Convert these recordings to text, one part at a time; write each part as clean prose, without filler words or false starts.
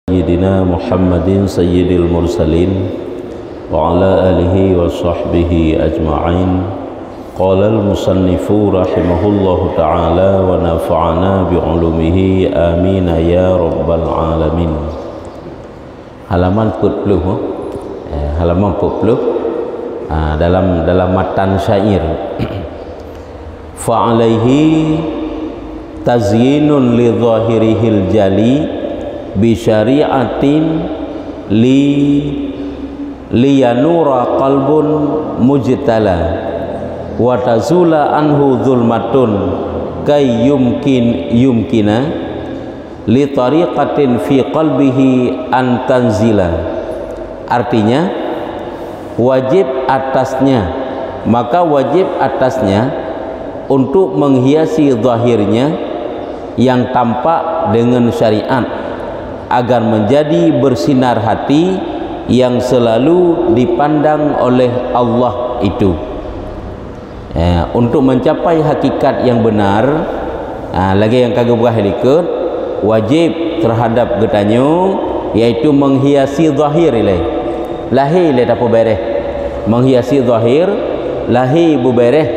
Sayyidina Muhammadin Sayyidil Mursalin wa ala alihi wa sahbihi ajma'in. Qala al-musannifu rahimahullahu ta'ala wa nafa'ana bi'ulumihi amin ya rabbal alamin. Halaman 40, halaman 40 dalam matan syair. Fa'alaihi tazyinun li zahirihil jali bi syari'atin liyanura qalbun mujtala wa tazula anhu zulmatun kay yumkina li tariqatin fi qalbihi an tanzila. Artinya wajib atasnya untuk menghiasi zahirnya yang tampak dengan syariat agar menjadi bersinar hati yang selalu dipandang oleh Allah itu. Untuk mencapai hakikat yang benar, lagi yang kagak berah ikut wajib terhadap getanyo, yaitu menghiasi zahir lahir tak bereh, menghiasi zahir lahir bereh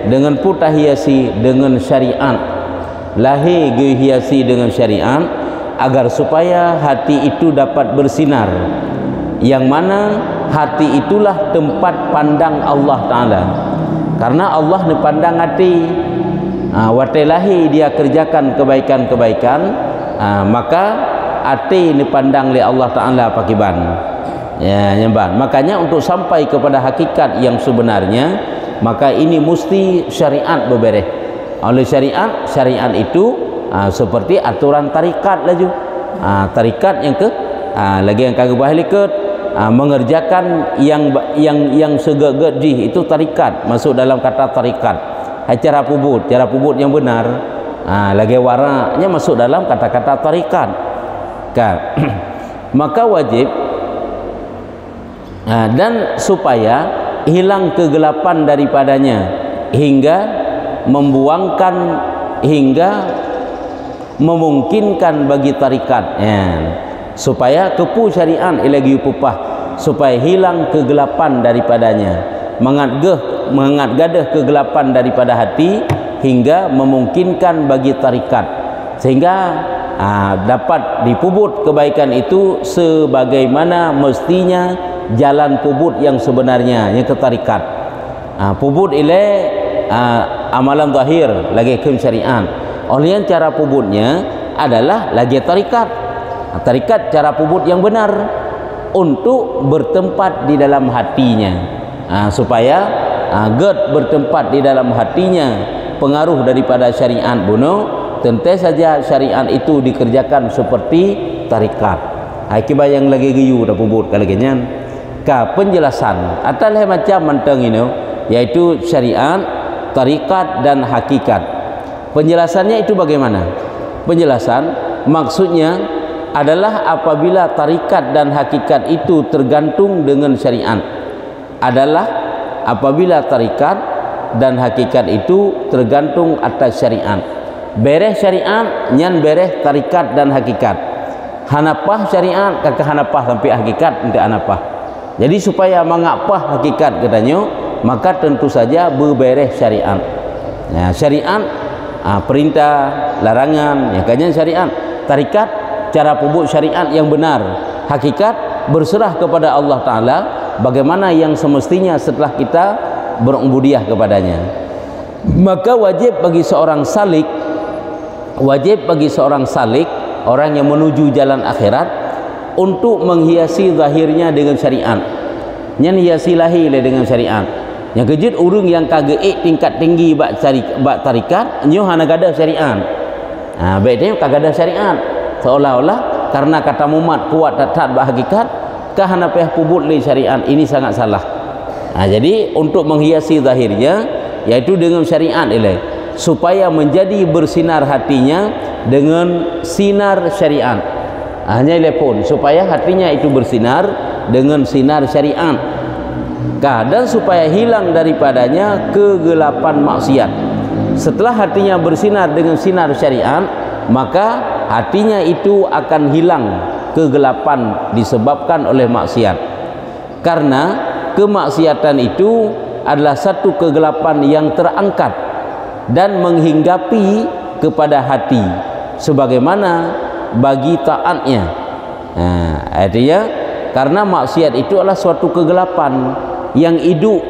dengan putah hiasi dengan syariat, lahir hiasi dengan syariat agar supaya hati itu dapat bersinar, yang mana hati itulah tempat pandang Allah Ta'ala. Karena Allah ni pandang hati, watelahi dia kerjakan kebaikan-kebaikan, maka hati ni pandang oleh Allah Ta'ala pakiban. Nyamban. Makanya untuk sampai kepada hakikat yang sebenarnya, maka ini mesti syariat berbereh. Oleh syariat itu seperti aturan tarikat laju. Tarikat yang lagi yang kagak bahal ikut mengerjakan yang segegedih itu tarikat, masuk dalam kata tarikat. Cara pubut yang benar, lagi waranya masuk dalam kata-kata tarikat. Maka wajib dan supaya hilang kegelapan daripadanya hingga memungkinkan bagi tarikat supaya kepu syariat lagi upah, supaya hilang kegelapan daripadanya, mengatgadah kegelapan daripada hati hingga memungkinkan bagi tarikat, sehingga dapat dipubut kebaikan itu sebagaimana mestinya jalan pubut yang sebenarnya, yang ke tarikat. Pubut amalan zahir lagi hukum syariat. Oleh yang cara pubutnya adalah lagi tarikat. Tarikat cara pubut yang benar untuk bertempat di dalam hatinya, supaya bertempat di dalam hatinya pengaruh daripada syariat bunuh. Tentu saja syariat itu dikerjakan seperti tarikat. Akibat yang lagi giyu dah pubut kalau genyan. Penjelasan atalah macam mentang ini, yaitu syariat, tarikat dan hakikat. Penjelasannya itu bagaimana? Penjelasan maksudnya adalah apabila tarikat dan hakikat itu tergantung dengan syariat, adalah apabila tarikat dan hakikat itu tergantung atas syariat. Bereh syariat nyan bereh tarikat dan hakikat. Hanapah syariat kakak hanapah sampai hakikat untuk hanapah. Jadi supaya mengapah hakikat katanya, maka tentu saja berbereh syariat. Syariat perintah, larangan, yang kajian syariat. Tarikat cara pubut syariat yang benar. Hakikat berserah kepada Allah Ta'ala bagaimana yang semestinya setelah kita berubudiah kepadanya. Maka wajib bagi seorang salik, orang yang menuju jalan akhirat, untuk menghiasi zahirnya dengan syariat. Yang hiasi lahir dengan syariat. Yang kejut urung yang kagak tingkat tinggi bak tarikat, nyo hana gada syariat. Baiknya kagak ada syariat. Seolah-olah karena kata mumat kuat tak bak hakikat, kahana peh pubut li syariat, ini sangat salah. Jadi untuk menghiasi zahirnya, yaitu dengan syariat supaya menjadi bersinar hatinya dengan sinar syariat. Hanya pun supaya hatinya itu bersinar dengan sinar syariat. Dan supaya hilang daripadanya kegelapan maksiat. Setelah hatinya bersinar dengan sinar syariat, maka hatinya itu akan hilang kegelapan disebabkan oleh maksiat. Karena kemaksiatan itu adalah satu kegelapan yang terangkat dan menghinggapi kepada hati sebagaimana bagi taatnya. Artinya karena maksiat itu adalah suatu kegelapan yang hidup,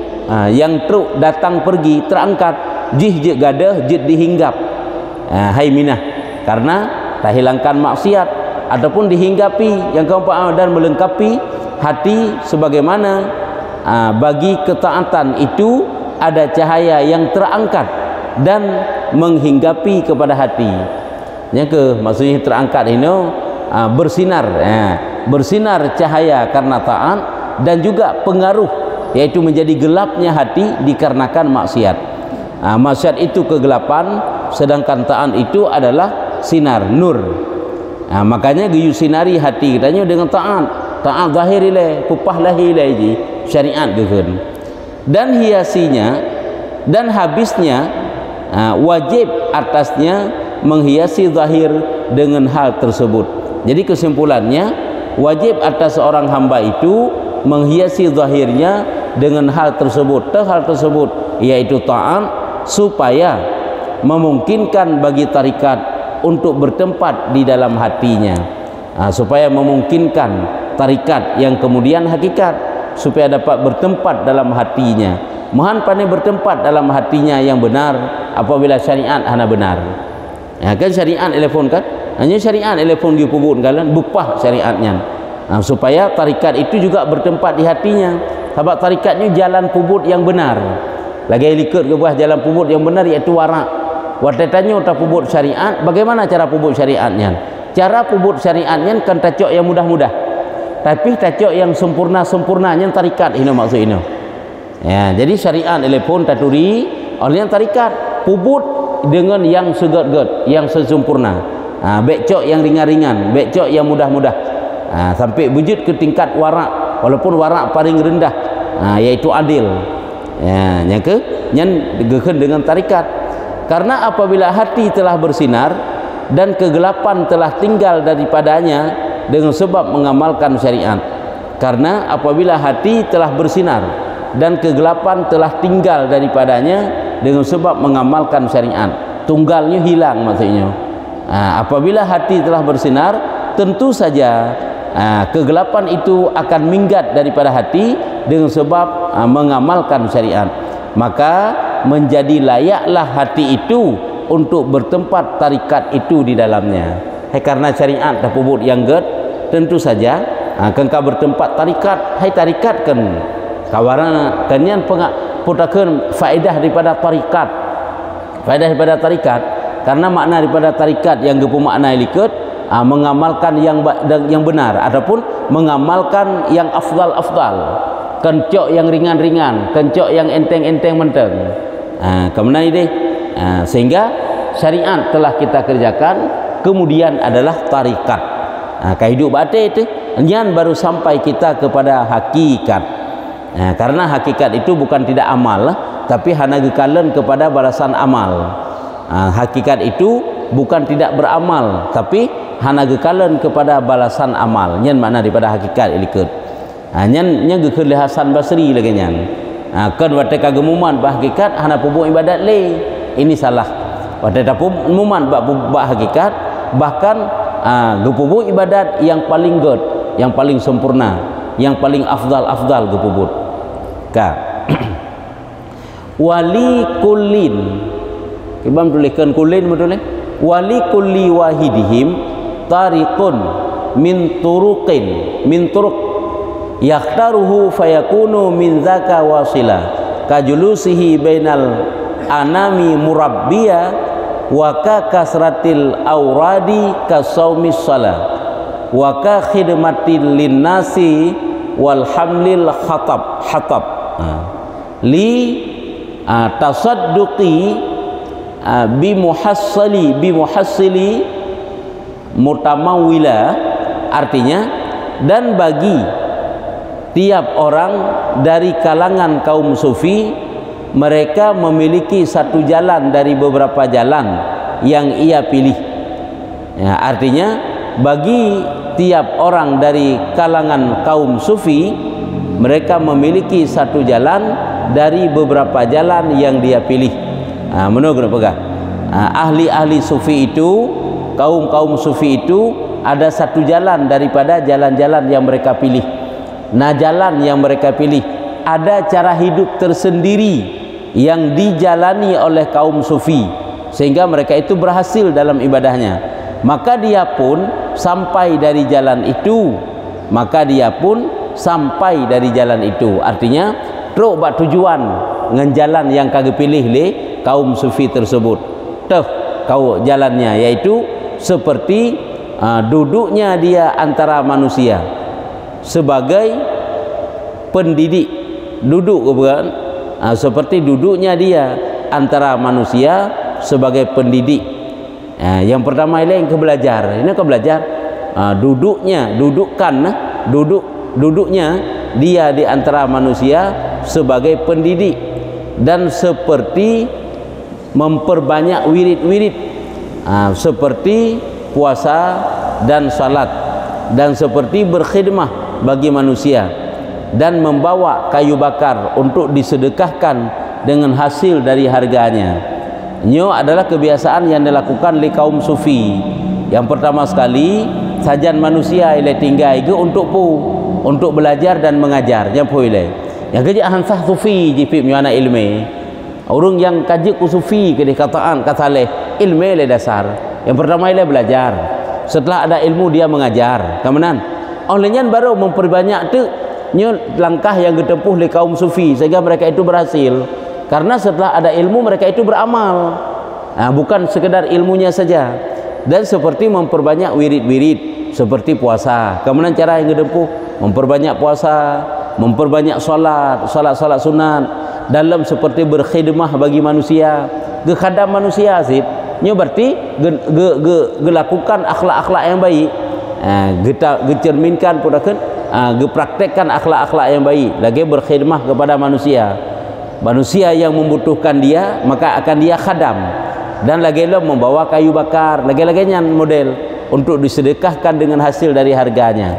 yang terus datang pergi, terangkat, jih gadah jid dihinggap. Hai minah, karena tak hilangkan maksiat ataupun dihinggapi yang keempat dan melengkapi hati sebagaimana bagi ketaatan itu ada cahaya yang terangkat dan menghinggapi kepada hati. Yang ke maksudnya terangkat ini bersinar, bersinar cahaya karena taat, dan juga pengaruh yaitu menjadi gelapnya hati dikarenakan maksiat. Maksiat itu kegelapan, sedangkan taat itu adalah sinar, nur. Makanya giyu sinari hati katanya dengan taat. Taat zahir ilai, pupah lahi ilai ji syariat geun. Dan hiasinya dan habisnya wajib atasnya menghiasi zahir dengan hal tersebut. Jadi kesimpulannya, wajib atas seorang hamba itu menghiasi zahirnya dengan hal tersebut. Hal tersebut yaitu taat, supaya memungkinkan bagi tarikat untuk bertempat di dalam hatinya, supaya memungkinkan tarikat yang kemudian hakikat supaya dapat bertempat dalam hatinya. Mohan pandai bertempat dalam hatinya yang benar apabila syariat hana benar. Kan syariat telefon kan, hanya syariat telefon di pubun kalian bupah syariatnya, supaya tarikat itu juga bertempat di hatinya. Sebab tarikatnya jalan pubut yang benar. Lagi likut ke buah jalan pubut yang benar iaitu warak. Watetannya uta pubut syariat, bagaimana cara pubut syariatnya? Cara pubut syariatnya kan tacok yang mudah-mudah, tapi tacok yang sempurna-sempurnanya tarikat ini maksud ini. Ya, jadi syariat telepon taturi oleh tarikat pubut dengan yang segat-gat, yang sesempurna. Becok yang ringan-ringan, becok yang mudah-mudah. Sampai wujud ke tingkat warak, walaupun warak paling rendah, yaitu adil. Ya, yang ke yang dengan tarikat. Karena apabila hati telah bersinar dan kegelapan telah tinggal daripadanya dengan sebab mengamalkan syariat. Karena apabila hati telah bersinar dan kegelapan telah tinggal daripadanya dengan sebab mengamalkan syariat, tunggalnya hilang maksudnya. Apabila hati telah bersinar, tentu saja kegelapan itu akan minggat daripada hati dengan sebab mengamalkan syariat. Maka menjadi layaklah hati itu untuk bertempat tarikat itu di dalamnya. Karena syariat dah pubut yang ged, tentu saja kengka bertempat tarikat. Tarikat kan kawarana kanyan putakeun faedah daripada tarikat. Faedah daripada tarikat karena makna daripada tarikat yang gepu makna likut mengamalkan yang benar ataupun mengamalkan yang afdal, kencok yang ringan-ringan, kencok yang enteng-enteng menteng. Kemudian ini sehingga syariat telah kita kerjakan, kemudian adalah tarikat. Kehidup batin itu nyan baru sampai kita kepada hakikat. Karena hakikat itu bukan tidak amal, tapi hana gekalen kepada balasan amal. Hakikat itu bukan tidak beramal, tapi hana gekalen kepada balasan amal. Nyan mana daripada hakikat ilikut. Nyan gekele Hasan Basri lagi nyan. Kan wate kagemuman bah hakikat hana pubuk ibadat le. Ini salah. Wate pumuman bah hakikat bahkan gepubuk ibadat yang paling good, yang paling sempurna, yang paling afdal gepubut. Wali kullin. Kibam tuliskan kullin betul eh? Wali kulli wahidihim tariqun min turuq yakhtaruhu fayakunu min zaka wasila kajulusihi bainal anami murabbiya wa ka kasratil auradi kasaumis salah wa ka khidmatil linnasi wal hamlil hatab li tasadduqi bimuhassili mutamawila. Artinya, dan bagi tiap orang dari kalangan kaum sufi, mereka memiliki satu jalan dari beberapa jalan yang ia pilih. Artinya bagi tiap orang dari kalangan kaum sufi mereka memiliki satu jalan dari beberapa jalan yang dia pilih. Menurut pegang ahli-ahli sufi itu, kaum sufi itu ada satu jalan daripada jalan-jalan yang mereka pilih. Nah, jalan yang mereka pilih ada cara hidup tersendiri yang dijalani oleh kaum sufi sehingga mereka itu berhasil dalam ibadahnya. Maka dia pun sampai dari jalan itu, artinya teruk bak tujuan dengan jalan yang kagak pilih le kaum sufi tersebut. Tuh kau jalannya yaitu seperti duduknya dia antara manusia sebagai pendidik, seperti duduknya dia antara manusia sebagai pendidik. Yang pertama ini yang belajar, duduknya dia di antara manusia sebagai pendidik dan seperti memperbanyak wirid-wirid, seperti puasa dan salat, dan seperti berkhidmah bagi manusia dan membawa kayu bakar untuk disedekahkan dengan hasil dari harganya. Ini adalah kebiasaan yang dilakukan oleh kaum sufi. Yang pertama sekali sajan manusia ile tinggal itu untuk belajar dan mengajar. Yang kedua hansah sufi jipip nyana ilmu. Orang yang kaji ku sufi ke dikataan kata leh ilmu le dasar. Yang pertama ile belajar. Setelah ada ilmu dia mengajar. Kemudian olehnya baru memperbanyak tu langkah yang ditempuh oleh kaum sufi sehingga mereka itu berhasil. Karena setelah ada ilmu mereka itu beramal, bukan sekedar ilmunya saja. Dan seperti memperbanyak wirid-wirid seperti puasa. Kemudian cara yang ditempuh memperbanyak puasa, memperbanyak salat sunat, dalam seperti berkhidmah bagi manusia, khadam manusia sih. Ini berarti lakukan akhlak-akhlak yang baik. Kita cerminkan pun praktekkan akhlak-akhlak yang baik, lagi berkhidmah kepada manusia yang membutuhkan dia, maka akan dia khadam. Dan lagi-lagi membawa kayu bakar, lagi-laginya model untuk disedekahkan dengan hasil dari harganya.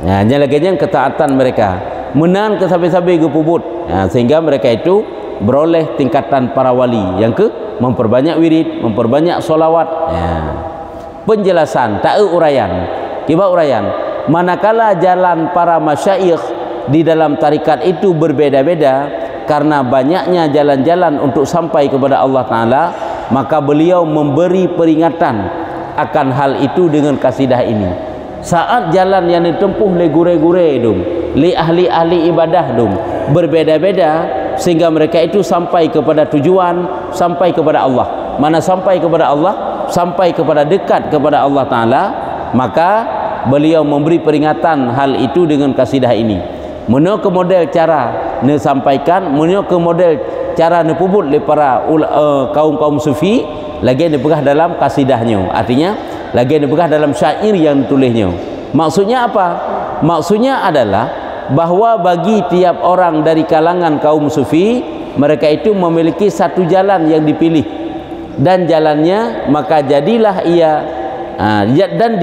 Lagi-laginya ketaatan mereka menan ke sampai-sampai ke pubut, sehingga mereka itu beroleh tingkatan para wali. Yang ke memperbanyak wirid, memperbanyak solawat. Penjelasan tak uraian. Kiba uraian, manakala jalan para masyayikh di dalam tarikat itu berbeda-beda karena banyaknya jalan-jalan untuk sampai kepada Allah Ta'ala, maka beliau memberi peringatan akan hal itu dengan kasidah ini. Saat jalan yang ditempuh le gure-gure dong, le ahli-ahli ibadah dong, berbeda-beda sehingga mereka itu sampai kepada tujuan, sampai kepada Allah. Mana sampai kepada Allah? Sampai kepada dekat kepada Allah Ta'ala, maka beliau memberi peringatan hal itu dengan kasidah ini. Menurut model cara sampaikan, menurut model cara pubut oleh para kaum sufi, lagi dipegah dalam kasidahnya. Artinya lagi dipegah dalam syair yang ditulisnya. Maksudnya apa? Maksudnya adalah bahwa bagi tiap orang dari kalangan kaum sufi, mereka itu memiliki satu jalan yang dipilih, dan jalannya maka jadilah ia dan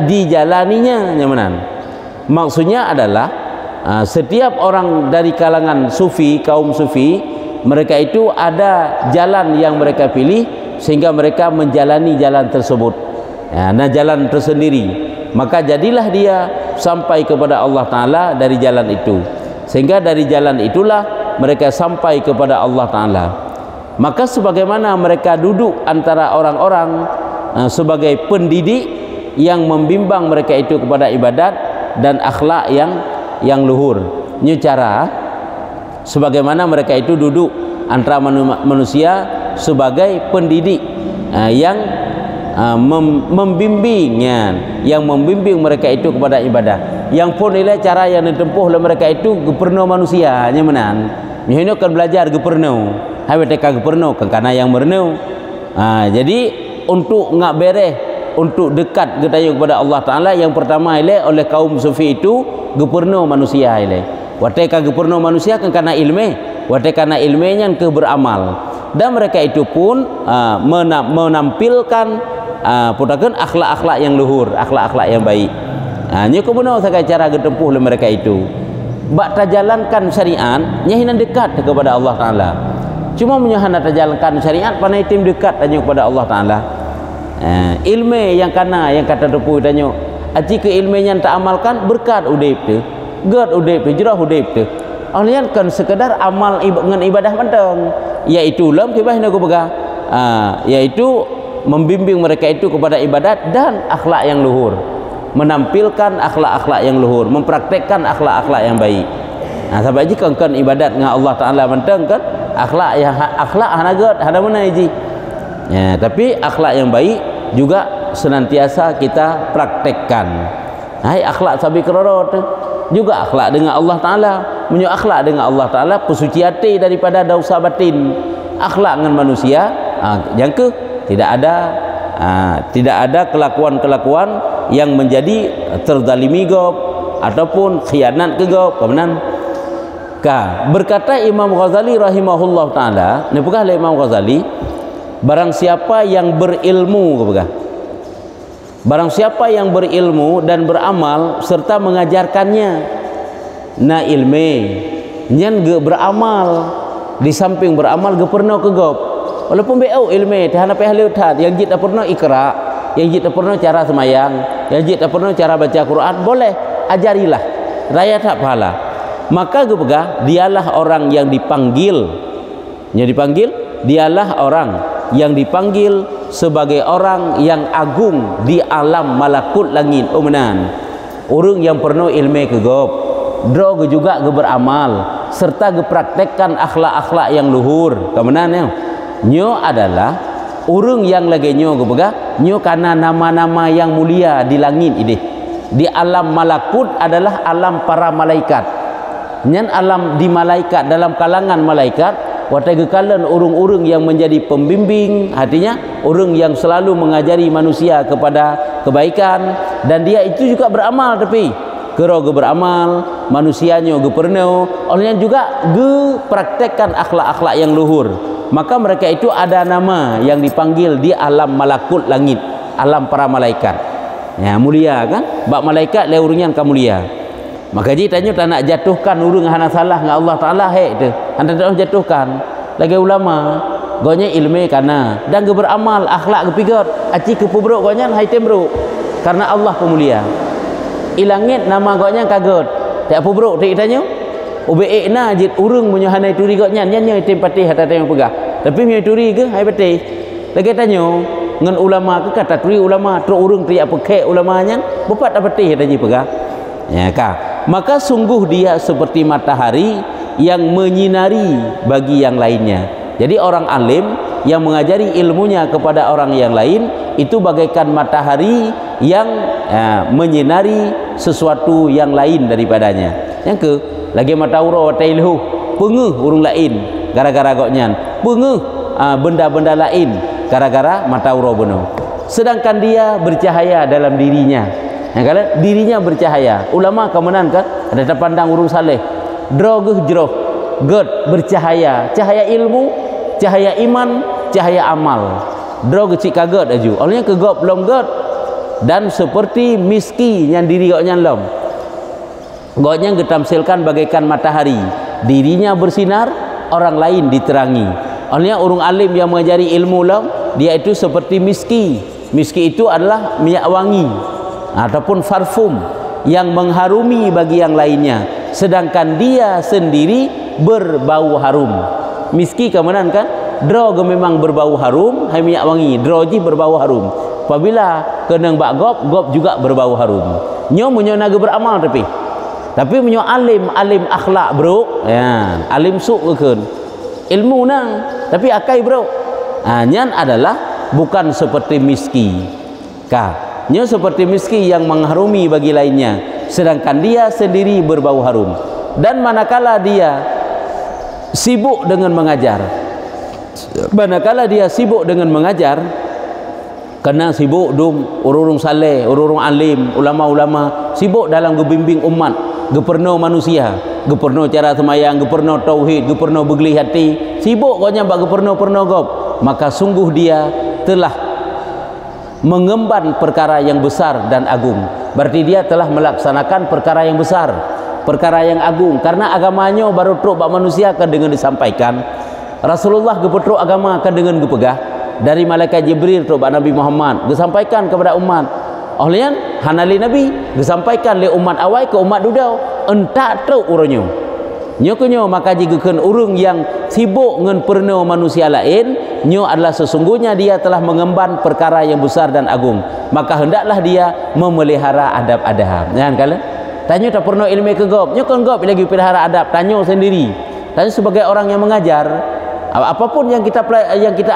dijalaninya nyaman. Maksudnya adalah setiap orang dari kalangan sufi, kaum sufi, mereka itu ada jalan yang mereka pilih sehingga mereka menjalani jalan tersebut. Nah, jalan tersendiri, maka jadilah dia sampai kepada Allah Ta'ala dari jalan itu, sehingga dari jalan itulah mereka sampai kepada Allah Ta'ala. Maka sebagaimana mereka duduk antara orang-orang sebagai pendidik yang membimbang mereka itu kepada ibadat dan akhlak yang luhur. Ini cara sebagaimana mereka itu duduk antara manusia sebagai pendidik yang membimbingnya, yang membimbing mereka itu kepada ibadah. Yang pun nilai cara yang ditempuh oleh mereka itu geperno manusia nyaman. Ini akan belajar geperno. Hai mereka geperno kan karena yang merno. Jadi untuk ngak bereh, untuk dekat getayu kepada Allah Ta'ala, yang pertama oleh kaum sufi itu geperno manusia watai ka geperno manusia kan karena ilmu, watai karena ilmunya ke beramal, dan mereka itu pun menampilkan putakan akhlak-akhlak yang luhur, akhlak-akhlak yang baik. Nya ko benar sakai cara getempuh le mereka itu. Bak tajalankan syariat nya hinan dekat kepada Allah Taala. Cuma menyahana tajalankan syariat panai tim dekat hanya kepada Allah Taala. Ilmu yang kana yang kata tepu tanya aci ke ilmu yang tak amalkan berkat udip tu gad udip tu jerah udip tu alian kan sekedar amal dengan ibadah menteng iaitu ulam kibah nak pegang iaitu membimbing mereka itu kepada ibadat dan akhlak yang luhur, menampilkan akhlak-akhlak yang luhur, mempraktekkan akhlak-akhlak yang baik. Sebab jika kan ibadat dengan Allah Taala menteng kan akhlak yang akhlak hanagat hana mana ji. Tapi akhlak yang baik juga senantiasa kita praktekkan. Hai akhlak sabi kerorot juga akhlak dengan Allah Taala, menyo akhlak dengan Allah Taala pesuci hati daripada dosa batin. Akhlak dengan manusia yang ke tidak ada kelakuan-kelakuan yang menjadi terzalimi gop ataupun khianat ke gop kemenan. Berkata Imam Ghazali rahimahullah taala, ni pegah oleh Imam Ghazali, barang siapa yang berilmu kepegah, barang siapa yang berilmu dan beramal serta mengajarkannya, na ilme nyan ge beramal, di samping beramal ge pernah ke gop walaupun beu ilme tahana pehli utat yang jit pernah ikra, yang jit pernah cara semayang, yang jit pernah cara baca Quran, boleh ajarilah raya tak pahala. Maka ge pegah dialah orang yang dipanggil, dialah orang yang dipanggil sebagai orang yang agung di alam malakut langit umenan. Orang yang penuh ilmu ke gop, drog juga ke beramal serta ke praktekkan akhlak-akhlak yang luhur. Kemenan ya. Nyo adalah orang yang lagi nyo ke pegah, nyo karena nama-nama yang mulia di langit ini. Di alam malakut adalah alam para malaikat. Nyan alam di malaikat, dalam kalangan malaikat watagekalan urung-urung yang menjadi pembimbing, artinya orang yang selalu mengajari manusia kepada kebaikan, dan dia itu juga beramal, tapi kero ge beramal manusianya ge pernah olehnya juga ge praktekkan akhlak-akhlak yang luhur, maka mereka itu ada nama yang dipanggil di alam malakut langit, alam para malaikat ya, mulia kan, bak malaikat le urungan ka mulia. Maka ji tanya tak nak jatuhkan urang hana salah dengan Allah Taala hek tu. Anda tak jatuhkan. Lagi ulama, gonya ilmu kana dan ge beramal akhlak ge pigot. Aci ke pubruk gonya hai tembruk. Karena Allah pemulia. Ilangit nama gonya kagot. Tak pubruk tik tanya. Ubeik na jit urang munyo hana turi gonya nya tem patih hata tem pegah. Tapi munyo turi ke hai patih. Lagi tanya ngan ulama ke kata turi ulama tro urang tiap pekek ulamanya bepat patih hata ji pegah. Ya ka. Maka sungguh dia seperti matahari yang menyinari bagi yang lainnya. Jadi orang alim yang mengajari ilmunya kepada orang yang lain itu bagaikan matahari yang menyinari sesuatu yang lain daripadanya. Yang ke lagi matauro tailhu pengeuh urang lain gara-gara goknyan, pengeuh benda-benda lain gara-gara matauro beno. Sedangkan dia bercahaya dalam dirinya. Yang kala dirinya bercahaya. Ulama kemenan kan ada pandang urung saleh. Droguh jroh, god bercahaya, cahaya ilmu, cahaya iman, cahaya amal. Drog cik kagot aju. Olehnya ke gop belum god dan seperti miski yang diri goknya lom. Goknya getamsilkan bagaikan matahari. Dirinya bersinar, orang lain diterangi. Olehnya urung alim yang mengajari ilmu lom, dia itu seperti miski. Miski itu adalah minyak wangi ataupun parfum yang mengharumi bagi yang lainnya, sedangkan dia sendiri berbau harum. Miski kemenan kan drog memang berbau harum, hai minyak wangi droji berbau harum. Apabila kenang bak gop juga berbau harum. Nyo munyo naga beramal tapi munyo alim akhlak bro ya, alim suk keun ilmu nang tapi akai bro. Nyan adalah bukan seperti miski ka. Nya seperti miski yang mengharumi bagi lainnya, sedangkan dia sendiri berbau harum. Dan manakala dia sibuk dengan mengajar, kena sibuk dum urung saleh, urung alim, ulama-ulama sibuk dalam gebimbing umat, geperno manusia, geperno cara semayang, geperno tauhid, geperno begli hati, sibuk koknya bak geperno gop, maka sungguh dia telah mengemban perkara yang besar dan agung. berarti dia telah melaksanakan perkara yang besar, perkara yang agung, karena agamanya baru truk bak manusia akan dengan disampaikan. Rasulullah gepetruk agama akan dengan gepegah dari malaikat Jibril truk bak Nabi Muhammad disampaikan kepada umat. Olehnya hanali Nabi disampaikan le umat awal ke umat dudau entak truk uronyo. Nyo maka jikakan urung yang sibuk dengan perno manusia lain, nyo adalah sesungguhnya dia telah mengemban perkara yang besar dan agung, maka hendaklah dia memelihara adab-adab. Jangan kala tanya tak pernah ilmu kegop, nyo kan gop lagi pelihara adab, tanya sendiri. Tanya sebagai orang yang mengajar, apapun yang kita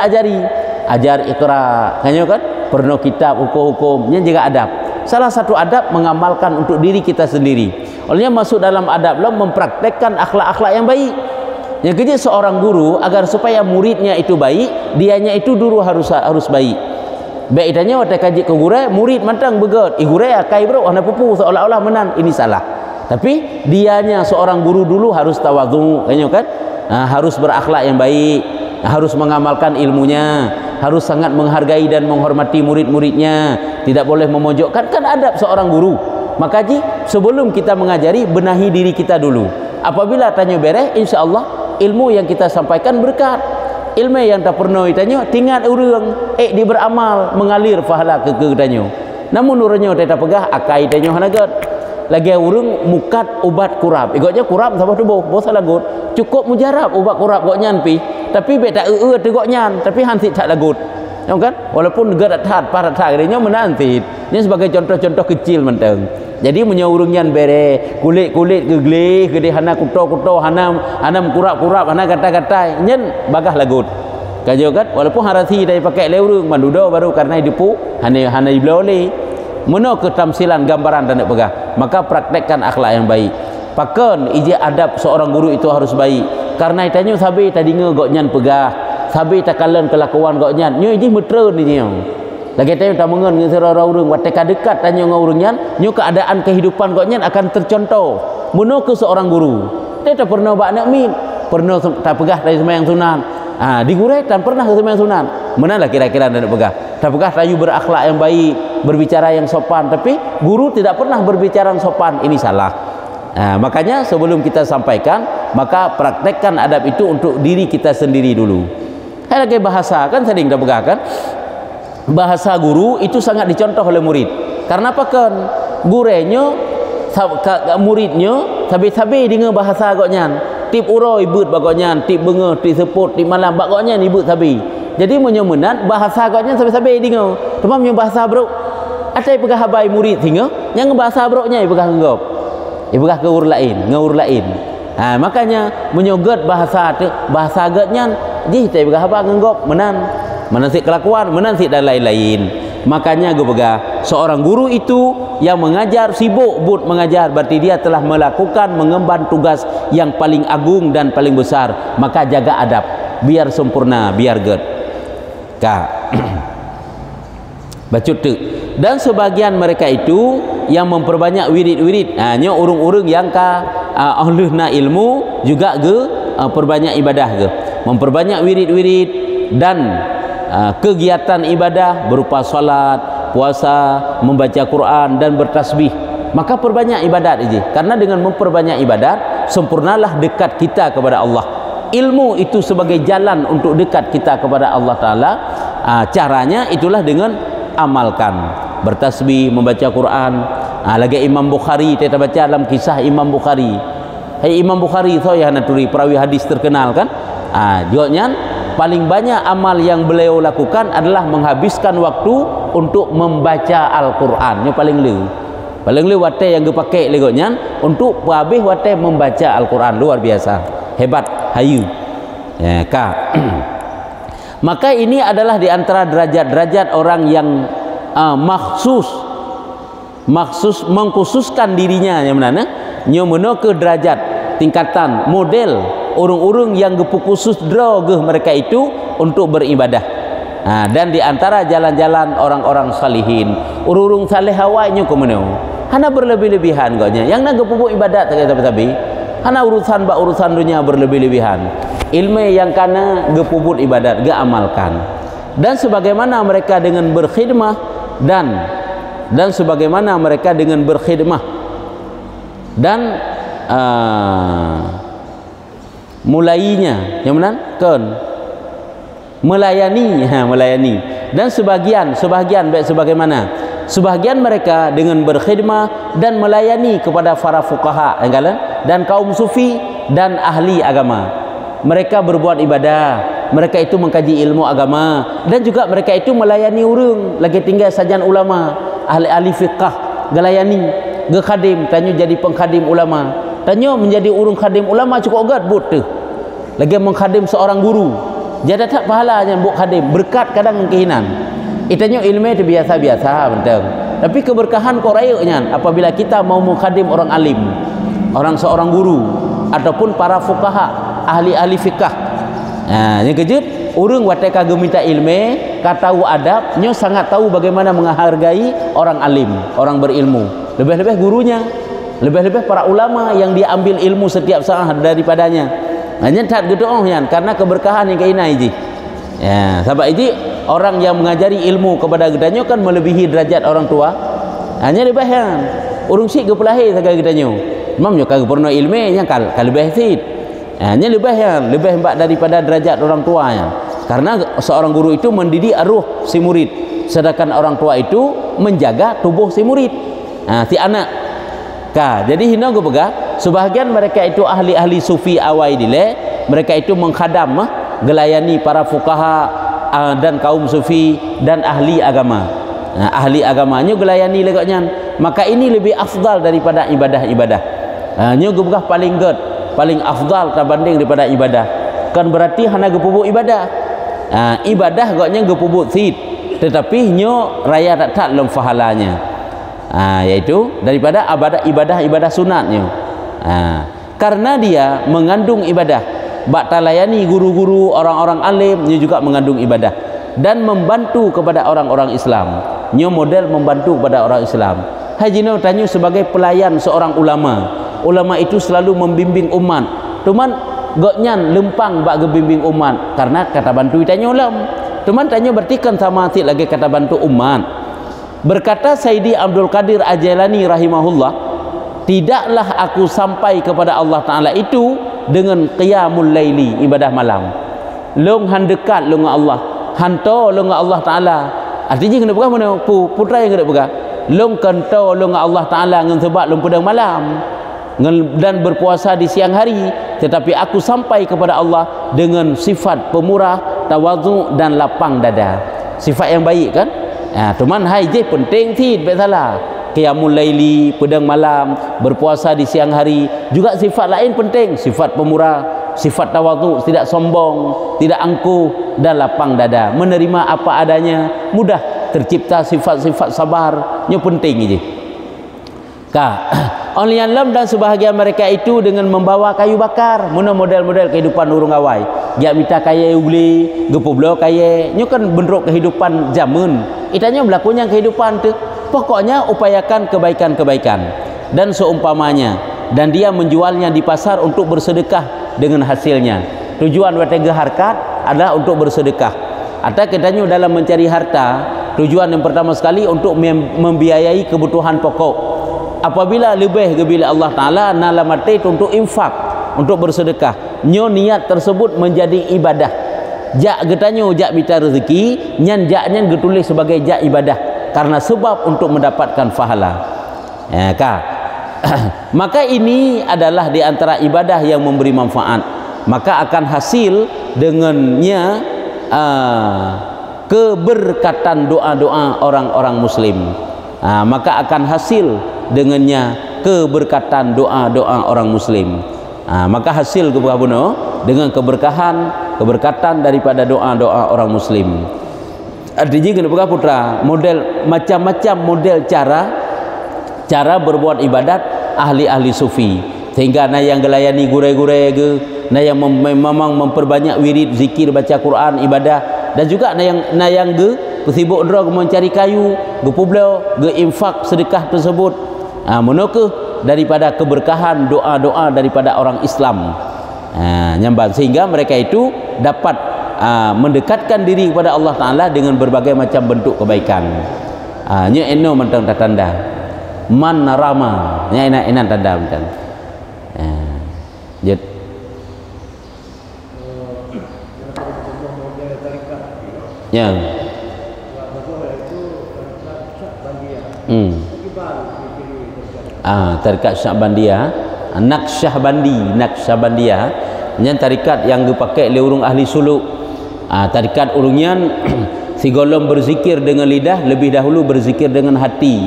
ajari, ajar ikra, tanya kan pernah kitab hukum-hukum, nya juga adab. Salah satu adab mengamalkan untuk diri kita sendiri. Olehnya masuk dalam adab lah mempraktekkan akhlak-akhlak yang baik. Yang kerja seorang guru agar supaya muridnya itu baik, dianya itu dulu harus baik. Baik tanya waktu kaji ke guru, murid mantang begot, guru akai bro, ana pupu seolah-olah menang, ini salah. Tapi dianya seorang guru dulu harus tawadhu, kan? Harus berakhlak yang baik, harus mengamalkan ilmunya, harus sangat menghargai dan menghormati murid-muridnya, tidak boleh memojokkan, kan adab seorang guru. Maka sebelum kita mengajari, benahi diri kita dulu. Apabila tanya beres, insya-Allah ilmu yang kita sampaikan berkat. Ilmu yang tak pernah ditanya, tinggal urang di beramal mengalir pahala ke tanya. Namun urangnya tak pegah akai tanya hanagat. Lagi urang mukat ubat kurap. Igotnya kurap sama tu boh salah gut. Cukup mujarab ubat kurap gok nyan pi. Tapi bet tak tegok nyan, tapi hansi tak lagut. Kan? Walaupun negara tat para tat dia menanti. Ini sebagai contoh-contoh kecil menteng. Jadi menyaurungnya bere kulit-kulit geglih gede hana kuto-kuto hanam kurap-kurap hana kata-kata nyen bagah lagut. Kajo kan walaupun harasi dari pakai leurung mandudo baru karena dipu hana diblole. Meno ketamsilan gambaran dan pegah. Maka praktekkan akhlak yang baik. Pakan ija adab seorang guru itu harus baik. Karena itanya sabi tadi ngegok nyan pegah. Sabi takalan kelakuan gok nyan. Nyo iji metreun ni nyo. Lagi tanya tak mengen dengan serara urang, wateka dekat tanya dengan urangnya, nyo keadaan kehidupan goknya akan tercontoh. Muno ke seorang guru, dia tak pernah bak nak min, pernah tak pegah dari sembahyang sunan. Di gurai tak pernah ke sembahyang sunan. Manalah kira-kira tak pegah. Tak pegah tayu berakhlak yang baik, berbicara yang sopan, tapi guru tidak pernah berbicara yang sopan, ini salah. Makanya sebelum kita sampaikan, maka praktekkan adab itu untuk diri kita sendiri dulu. Hai lagi bahasa kan sering tak pegah kan? Bahasa guru itu sangat dicontoh oleh murid. Karena apa kan gurenya muridnya sabi-sabi dengan bahasa goknya tip uroi beut bagoknya tip bengeh tip seput tip malam bagoknya ni beut sabi. Jadi menyemenan bahasa goknya sabi-sabi dengan temam yang bahasa bro atai pegah habai murid hingga yang bahasa broknya pegah nggop pegah ke ur lain. Makanya menyogot bahasa gotnya ji tai pegah haba nggop menasik kelakuan, menasik dan lain-lain. Makanya gue pegah seorang guru itu yang mengajar sibuk but mengajar, berarti dia telah melakukan mengemban tugas yang paling agung dan paling besar. Maka jaga adab biar sempurna, biar good bacut tu. Dan sebagian mereka itu yang memperbanyak wirid-wirid, nya urung-urung yang ahluna ilmu juga perbanyak ibadah memperbanyak wirid-wirid dan kegiatan ibadah berupa salat, puasa, membaca Quran dan bertasbih. Maka perbanyak ibadat ini. Karena dengan memperbanyak ibadat, sempurnalah dekat kita kepada Allah. Ilmu itu sebagai jalan untuk dekat kita kepada Allah Ta'ala. Caranya itulah dengan amalkan. Bertasbih, membaca Quran. Lagi Imam Bukhari, kita baca dalam kisah Imam Bukhari. Imam Bukhari itu yang naturi perawi hadis terkenal kan. Jawabnya paling banyak amal yang beliau lakukan adalah menghabiskan waktu untuk membaca Al-Quran. Yang paling le wate yang dipakai legotnya untuk habis wate membaca Al-Quran. Luar biasa, hebat, hayu. Maka ini adalah di antara derajat-derajat orang yang maksus mengkhususkan dirinya yang mana nyomono ke derajat tingkatan model urung-urung yang gepu khusus drogeh mereka itu untuk beribadah. Dan di antara jalan-jalan orang-orang salihin, urung-urung saleh hawainya kemenau hana berlebih-lebihan gaknya yang nak gepu ibadat tapi hana urusan dunia berlebih-lebihan. Ilmu yang kana gepubut ibadat, ge amalkan. Dan sebagaimana mereka dengan berkhidmah dan dan sebagaimana mereka dengan berkhidmah dan mulainya yang mana kan melayani, melayani, dan sebagian baik sebagaimana sebagian mereka dengan berkhidmah dan melayani kepada para fuqaha dan kaum sufi dan ahli agama. Mereka berbuat ibadah, mereka itu mengkaji ilmu agama, dan juga mereka itu melayani orang lagi tinggal sajian ulama, ahli fiqh gelayani ge khadim, tanyo jadi pengkhadim ulama, tanyo menjadi urung khadim ulama cukup agak butuh lagi mengkhadim seorang guru, jadi tak pahalanya buk khadim, berkat kadang kehinan itanyo ilmu itu biasa-biasa benteng, tapi keberkahan kok rayanya apabila kita mau mengkhadim orang alim, seorang guru ataupun para fuqaha, ahli fiqh. Yang kejut urang watai kagem minta ilmu, tahu adab, nyo sangat tahu bagaimana menghargai orang alim, orang berilmu, lebih-lebih gurunya, lebih-lebih para ulama yang dia ambil ilmu setiap saat daripadanya. Hanya tak gitu karena keberkahan yang kainai ji. Ya, sebab itu orang yang mengajari ilmu kepada gedanyo kan melebihi derajat orang tua. Hanya lebih yang urung sik gepelahi saga gedanyo. Mamnyo kagak pernah ilmu yang kal lebih sit. Hanya lebih mbak daripada derajat orang tuanya, karena seorang guru itu mendidik arwah si murid, sedangkan orang tua itu menjaga tubuh si murid, si anak. Jadi hina gue pegang sebahagian mereka itu ahli sufi awai dile, mereka itu mengkhadam gelayani para fuqaha dan kaum sufi dan ahli agama. Ahli agamanya gelayani legaknya, maka ini lebih afdal daripada ibadah-ibadah. Nyo gue pegang paling afdal terbanding daripada ibadah, kan berarti hanya gepubuk ibadah. Ibadah gaknya gepubuk sid, tetapi nyo raya tak lem fahalanya, yaitu daripada ibadah sunatnya. Karena dia mengandung ibadah, bak talayani guru-guru orang-orang alim, nyo juga mengandung ibadah dan membantu kepada orang-orang Islam. Nyo model membantu kepada orang Islam. Hajino tanya sebagai pelayan seorang ulama. Ulama itu selalu membimbing umat. Tuman goknyan lempang bak gebimbing umat karena kata bantu tanya ulam. Tuman tanya bertikan sama hati lagi kata bantu umat. Berkata Sayyidi Abdul Qadir Al-Jailani rahimahullah, tidaklah aku sampai kepada Allah Ta'ala itu dengan qiyamul laili, ibadah malam. Long han dekat long Allah, hanto long Allah Ta'ala. Artinya kena pegang mana putra yang kena pegang. Long kanto long Allah Ta'ala ngan sebab long pedang malam dan berpuasa di siang hari, tetapi aku sampai kepada Allah dengan sifat pemurah, tawadhu dan lapang dada. Sifat yang baik kan? Cuman hai je penting tid baik salah. Qiyamul laili, pedang malam, berpuasa di siang hari, juga sifat lain penting, sifat pemurah, sifat tawadhu, tidak sombong, tidak angkuh dan lapang dada, menerima apa adanya, mudah tercipta sifat-sifat sabar, nya penting je. Only alam dan sebahagian mereka itu dengan membawa kayu bakar, mana model-model kehidupan urung awai. Dia minta kaya ugli, gepublo kaya, nyo kan bentuk kehidupan zaman. Itanya berlakunya kehidupan tu. Pokoknya upayakan kebaikan-kebaikan dan seumpamanya, dan dia menjualnya di pasar untuk bersedekah dengan hasilnya. Tujuan watega harkat adalah untuk bersedekah. Atau katanya dalam mencari harta, tujuan yang pertama sekali untuk membiayai kebutuhan pokok. Apabila lebih bila Allah Ta'ala nalamate untuk infak, untuk bersedekah, nyo niat tersebut menjadi ibadah. Jak getanyo jak minta rezeki, nyan jaknya getulis sebagai jak ibadah karena sebab untuk mendapatkan pahala. Maka ini adalah di antara ibadah yang memberi manfaat, maka akan hasil dengannya keberkatan doa-doa orang-orang muslim. Maka akan hasil dengannya keberkatan doa-doa orang muslim. Maka hasil keberkahan dengan keberkatan daripada doa-doa orang muslim. Artinya kena putra model macam-macam model cara berbuat ibadat ahli-ahli sufi, sehingga na yang gelayani gure-gure ge, na yang memang memperbanyak wirid zikir baca Quran ibadah, dan juga na yang ge sibuk drog mencari kayu ge publo ge infak sedekah tersebut. Menokeh daripada keberkahan doa-doa daripada orang Islam, nyamban, sehingga mereka itu dapat mendekatkan diri kepada Allah Ta'ala dengan berbagai macam bentuk kebaikan. nya eno mentang tanda man narama nya enak tanda mentang jet yang tarikat Syahbandiyah, Naqsyabandiyah yang tarikat yang dipakai oleh orang ahli suluk. Tarikat urungian sigolom berzikir dengan lidah, lebih dahulu berzikir dengan hati.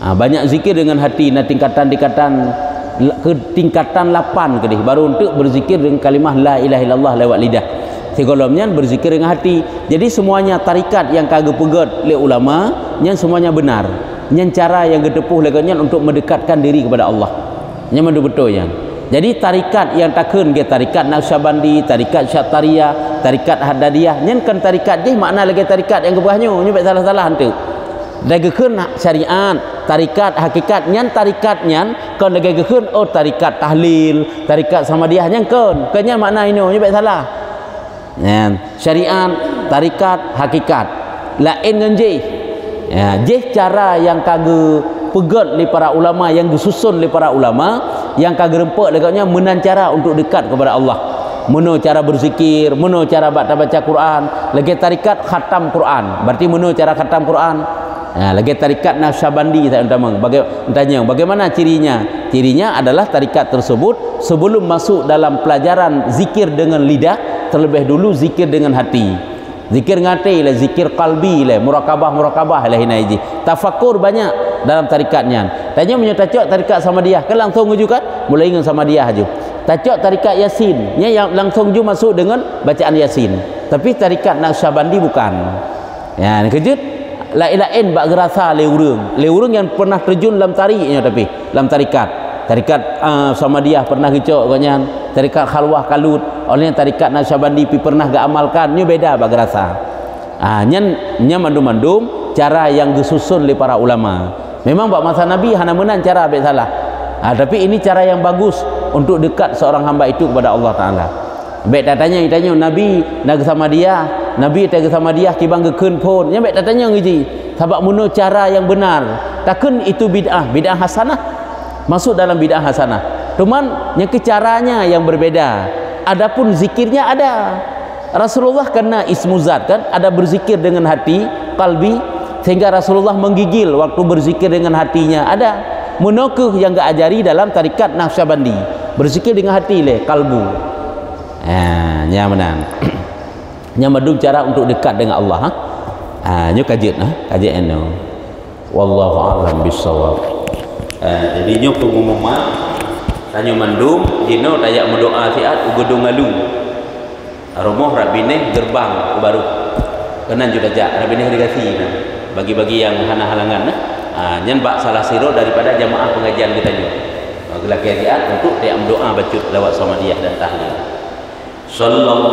Banyak zikir dengan hati, nah tingkatan ke tingkatan 8 kedih baru untuk berzikir dengan kalimah la ilaha illallah lewat lidah. Sigolomnya berzikir dengan hati. Jadi semuanya tarikat yang kagak pegat oleh ulama, yang semuanya benar. Yang cara yang getepuh legannya untuk mendekatkan diri kepada Allah. Yang betul yang. Jadi tarikat yang takun ke tarikat Naqsyabandi, tarikat Syatariyah, tarikat Haddadiyah, yang kan tarikat je makna lagi tarikat yang kebahnya, nyebab salah-salah hantu. Lagi keun syariat, tarikat hakikat, yang tarikatnya kan lagi keun oh tarikat tahlil, tarikat Samadiyah yang kan. Kenya makna ini nyebab salah. Syariat, tarikat, hakikat lain dengan jih cara yang kagak pegat oleh para ulama, yang disusun oleh para ulama, yang kagak rempak lekatnya menan cara untuk dekat kepada Allah, meno cara berzikir, meno cara baca Quran. Lagi tarikat khatam Quran, berarti meno cara khatam Quran. Lagi tarikat Naqsyabandi saya tanya bagaimana cirinya? Cirinya adalah tarikat tersebut sebelum masuk dalam pelajaran zikir dengan lidah, terlebih dulu zikir dengan hati. Zikir ngati lah, zikir qalbi lah, murakabah lah hinaiji. Tafakur banyak dalam tarikatnya. Tanya menyatakan tarikat Samadiyah kan langsung juga mulai dengan Samadiyah aja. Tajak tarikat Yasin, yang langsung juga masuk dengan bacaan Yasin. Tapi tarikat Naqsyabandi bukan. Ya, kejut lain-lain bak gerasa le urang yang pernah terjun dalam tariknya, tapi dalam tarikat Samadiyah pernah gecok kanyan, tarikat Khalwah Kalut oleh tarikat Naqsyabandi pernah gak amalkan, ni beda bak gerasa. Nya mandum-mandum cara yang disusun oleh para ulama. Memang bak masa Nabi hana menan cara baik salah. Tapi ini cara yang bagus untuk dekat seorang hamba itu kepada Allah Taala. Baik datanya Nabi Nabi tega sama dia kibang gekeun pun. Nya baik datanya ngiji. Sabab muno cara yang benar. Takun itu bid'ah hasanah. Masuk dalam bid'ah hasanah. Cuman yang caranya yang berbeda. Adapun zikirnya ada. Rasulullah kena ismuzat kan, ada berzikir dengan hati, qalbi, sehingga Rasulullah menggigil waktu berzikir dengan hatinya. Ada. Munokuh yang gak ajari dalam tarikat Naqsyabandi, berzikir dengan hati le, kalbu. Nya menang. Nya madum cara untuk dekat dengan Allah. Nyo kajian eno. Wallahu a'lam bissawab. Jadi nyo pengumuman tanyo mandum dino tayak mendoa siat ugedung ngalu. Romoh rabine gerbang baru. Kenan juga jak rabine irigasi bagi-bagi yang hana halangan nyen bak salah siro daripada jamaah pengajian kita juga. Gelak siat untuk tayak mendoa bacut lewat Samadiyah dan tahlil. Sallallahu